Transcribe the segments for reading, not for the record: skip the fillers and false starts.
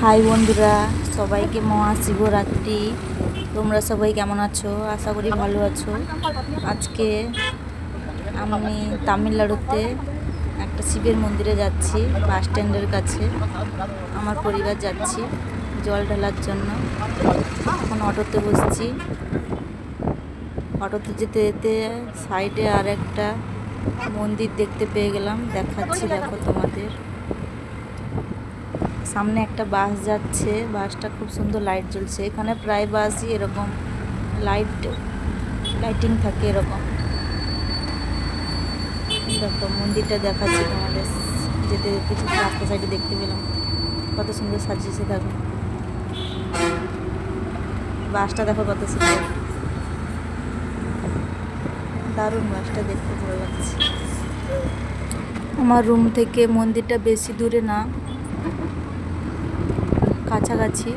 High বন্ধুরা, সবাইকে মহাশিবরাত্রি। তোমরা সবাই কেমন আছো? আশা করি ভালো আছো। আজকে আমি তামিলনাড়ুতে একটা শিবের মন্দিরে যাচ্ছি, বাস স্ট্যান্ডের কাছে। আমার পরিবার যাচ্ছি জল ঢালার জন্য। এখন অটোতে বসছি। অটোতে যেতে যেতে সাইডে আর একটা মন্দির দেখতে পেয়ে গেলাম, দেখাচ্ছি দেখো তোমাদের। সামনে একটা বাস যাচ্ছে, বাসটা খুব সুন্দর লাইট জ্বলছে। এখানে প্রায় বাসই এরকম লাইটিং থাকে এরকম। দেখো মন্দিরটা দেখাচ্ছি তোমাদের। যেতে যেতে রাস্তা সাইডে দেখতে পেলাম কত সুন্দর সাজিয়েছে। দেখো বাসটা দেখো কত সুন্দর, দারুণ বাসটা দেখতে ভালো লাগছে। আমার রুম থেকে মন্দিরটা বেশি দূরে না, কাছাকাছি।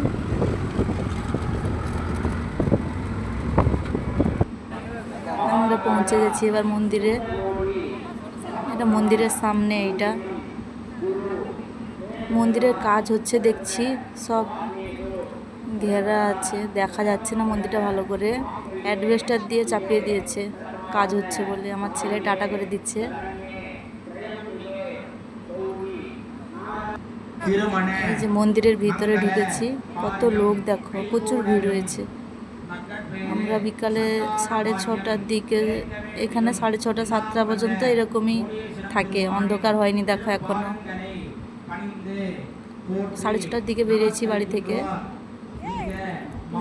আমরা পৌঁছে গেছি এবার মন্দিরে। এটা মন্দিরের সামনে, এইটা মন্দিরের কাজ হচ্ছে দেখছি, সব ঘেরা আছে, দেখা যাচ্ছে না মন্দিরটা ভালো করে। অ্যাডভেস্টার দিয়ে চাপিয়ে দিয়েছে, কাজ হচ্ছে বলে। আমার ছেলে টাটা করে দিচ্ছে। এই যে মন্দিরের ভিতরে ঢুকেছি, কত লোক দেখো, প্রচুর ভিড় হয়েছে। আমরা বিকালে 6:30টার দিকে, এখানে 6:30 7টা পর্যন্ত এরকমই থাকে, অন্ধকার হয়নি দেখো এখনো। 6:30টার দিকে বেরিয়েছি বাড়ি থেকে,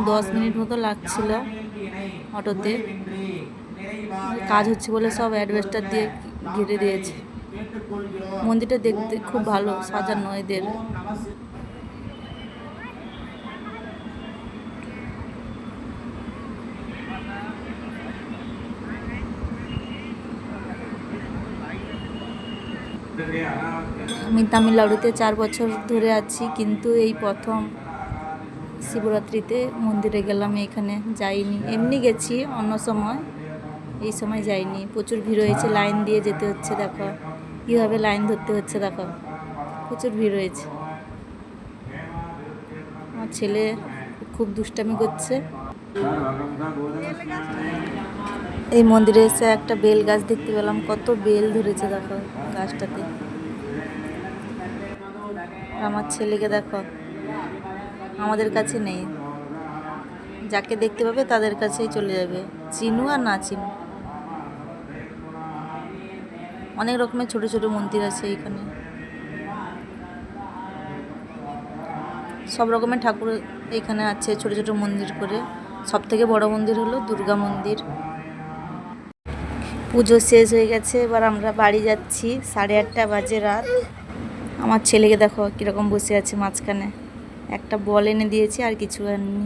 10 মিনিট মতো লাগছিল অটোতে। কাজ হচ্ছে বলে সব অ্যাডভেস্টার দিয়ে ঘিরে দিয়েছে। মন্দিরটা দেখতে খুব ভালো সাজানো এদের। আমি তামিলনাড়ুতে 4 বছর ধরে আছি, কিন্তু এই প্রথম শিবরাত্রিতে মন্দিরে গেলাম। এখানে যাইনি, এমনি গেছি অন্য সময়, এই সময় যাইনি। প্রচুর ভিড় হয়েছে, লাইন দিয়ে যেতে হচ্ছে। দেখো কীভাবে লাইন ধরতে হচ্ছে, দেখো প্রচুর ভিড় হয়েছে। আমার ছেলে খুব দুষ্টামি করছে। এই মন্দিরে এসে একটা বেল গাছ দেখতে পেলাম, কত বেল ধরেছে দেখো গাছটাতে। আমার ছেলেকে দেখো, আমাদের কাছে নেই, যাকে দেখতে পাবে তাদের কাছেই চলে যাবে, চিনু আর না চিনু। অনেক রকমের ছোট ছোট মন্দির আছে এখানে, সব রকমের ঠাকুর এখানে আছে ছোট ছোট মন্দির করে। সব থেকে বড় মন্দির হলো দুর্গা মন্দির। পুজো শেষ হয়ে গেছে, এবার আমরা বাড়ি যাচ্ছি। 8:30 বাজে রাত। আমার ছেলেকে দেখো কীরকম বসে আছে মাঝখানে, একটা বল এনে দিয়েছি আর কিছু আনিনি।